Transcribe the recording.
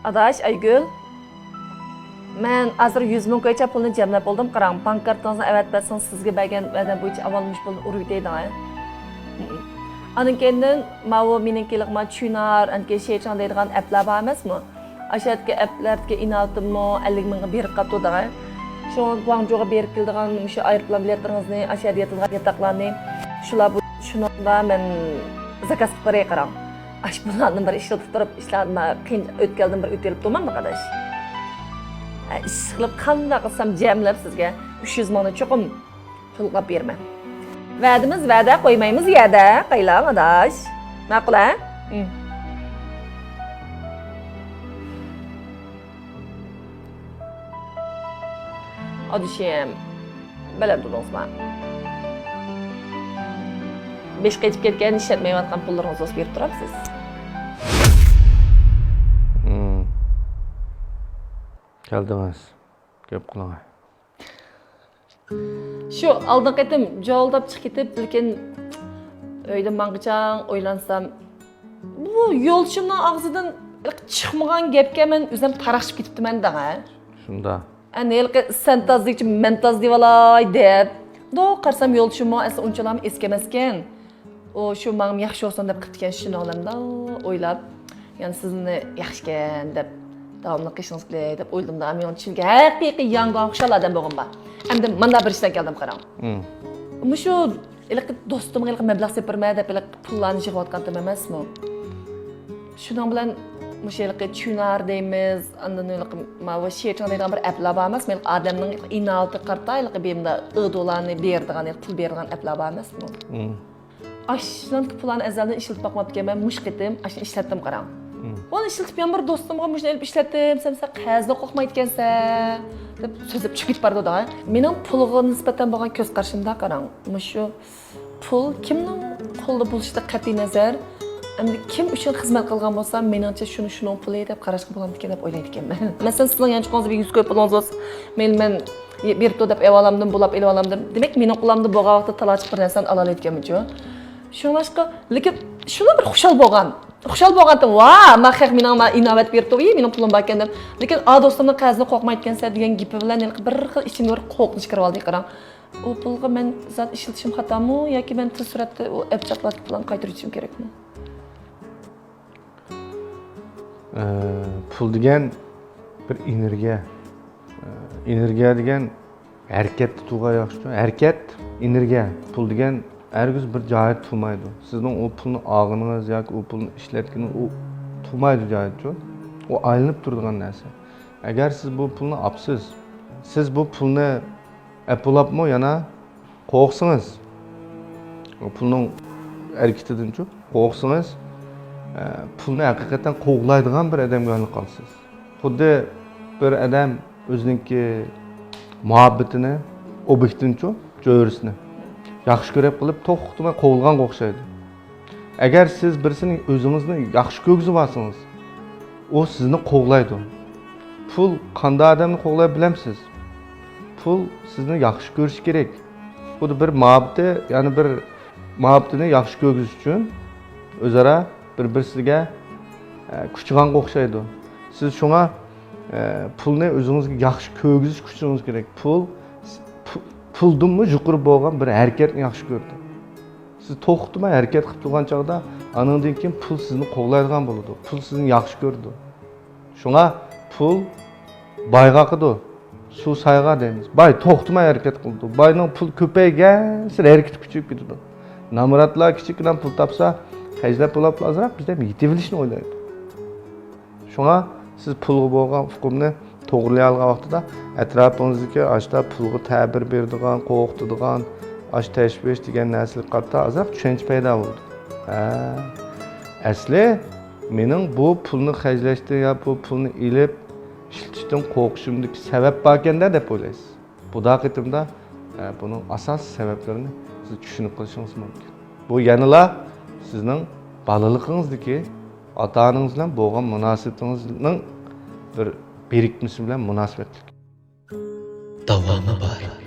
Adaş, Aygül. Men azır 100 ming koycha pulni jamlab oldim. Qarang, bank kartangizni avatbasangiz sizga bergan va'da bo'yicha avvalmish pulni urib deydi. Anan keyin mavu meningkilik tunar, anki sheychan deydigan applar bor emasmi? Ashadagi applarga inaltimmi 50 mingga berib qatdi. Şu Guangzhouga berib keldigan shu aeroplan biletlaringizni, ashada yotadigan yotoqlarni, shular shuningda men zakaz qilib beray qarang. Ash bularni bir ishlatib turib, ishlarni qiyin o'tkaldim bir o'telib turmanmi qadash? Ish qilib qanday qilsam jamlab sizga 300 mingni cho'qim pulga berman. Va'damiz va'da qo'ymaymiz yada, qaylar qadash. Ma'qul a? Adışım, belə durunuzma. 5 qaytib ketgan ishlatmayotgan pullarınızı o'z berib turasiz. Keldiniz. Gap qiling. Shu oldin qaytim jo'ldab chiqib ketib, lekin uyda mang'ichang o'ylansam, bu yo'lchimning og'zidan chiqmagan gapga men o'zim taraqshib ketibman-da. Shunda. Ani sen tazdikchi men tazdiv olay deb. Do qarsam yo'lchimmo esa unchalam eskamaskan. O shu ma'lum yaxshi olsin deb qilgan shuni olamda o'ylab, ya'ni sizni yaxshikan deb davomli qilishingizga deb o'yladim-da. Men unchunga haqiqiy yangon xushal odam bo'lganman. Endi mana bir ishdan keldim qarang. Shu do'stimga mablag' sepirma deb pullarni yig'ayotganim emasmi? Shuning bilan Müşelik tunar deymiz, andan mavi şeytan deydigan bir applar bor emas, men odamning inalti qartaylik bemda dolarni berdigan, pul berdigan applar bor emasmi? Ashdan pullarni azaldan ishlatib boqmabgan men mush qitim, ashni ishlatdim qarang. Onu ishlatib yan bir do'stimga mushni elib ishlatdim, sensa qazni qo'qmaydi ekansa deb so'zib chiqib bardi-da. Mening pulga nisbatan bo'lgan ko'z qarashimda qarang. Mushu pul kimning qo'lda bo'lishida qat'iy nazar endi kim uchun xizmat qilgan bo'lsa, meningcha shuni puli deb qarashga bo'ladi ekan deb o'ylaydi ekanman. Masalan, sizning yanchqoningizga 100 ko'p pulingiz bo'lsa, men berib deb evolamdim, bulab evolamdim. Demak, mening qo'limda bo'lgan vaqtda talachib bir narsani ola olganman-ku. Shunlashqa, lekin shuni bir xushal bo'lgan. Xushal bo'lgandim, va, men xaq mening inovat berib turib, mening pulim bor ekan deb. Lekin do'stimning qazni qo'qmaydi ekansa degan gapi bilan bir xil ichimga bir qo'rqinch kirib oldi qarang. O pulga men zot ishlatishim xatomi yoki men tez suratda u abjaqlat bilan qaytarishim kerakmi? Pul degan bir energiya. Energiya degan harakatni tuyg'a yaxshi. Harakat energiya. Pul degan hargiz bir joyda turmaydi. Sizning o pulni og'iningiz yoki o pulni ishlatganingiz u turmaydi joyida. O aylanib turadigan narsa. Agar siz bu pulni olsiz, siz bu pulni apolabmi yana qo'rqsangiz, o pulning harakatidan-chi qo'rqsangiz, pulni haqiqatan qo'g'laydigan bir odamga aylanib qolasiz. Xuddi bir odam o'ziningki muhabbatini, obyektini-chi, jo'risini yaxshi ko'rib qilib to'xtamay qo'g'ilganga o'xshaydi. Agar siz birisining o'zingizni yaxshi ko'rgizib olsangiz, u sizni qo'g'laydi. Pul qanday odamni qo'g'lay bilamsiz? Pul sizni yaxshi ko'rish kerak. Bu bir muhabbati, ya'ni bir muhabbatini yaxshi ko'rgizish uchun o'zaro bir-birisiga kuchganga o'xshaydi. Siz shunga pulni o'zingizga yaxshi ko'rgizish kuchingiz kerak. Puldinmi yuqori bo'lgan bir harakatni yaxshi ko'rdi. Siz to'xtamay harakat qilib turgan chog'da, anandan keyin pul sizni qo'g'laydigan bo'ladi. Pul sizni yaxshi ko'rdi. Shunga pul boyga qildi. Suv sayga deymiz. Boy to'xtamay harakat qildi. Boyning pul ko'paygan, harakat kuchayib ketadi. Namuratlar kichikdan pul topsa, hajlar pulab azroq bizda yetibilishni o'ylaydi. Shunga siz pulga bo'lgan hukmni to'g'rilay olgan vaqtida atrofingizdagi ashta pulga ta'bir beradigan, qo'rqitadigan, ash tashvish degan narsalar qatta azroq tushuncha paydo bo'ldi. Asli mening bu pulni hajlashda yo bu pulni ilib ishlatishdan qo'rqishimdagi sabab bor ekanda deb o'ylaysiz. Bu daqiqatimda buning asosiy sabablarini siz tushunib qolishingiz mumkin. Bu yanıla sizning balaligingizdagi ota-onangiz bilan bo'lgan munosabatingizning bir birikmasi bilan munosabatlik. Davomi bor.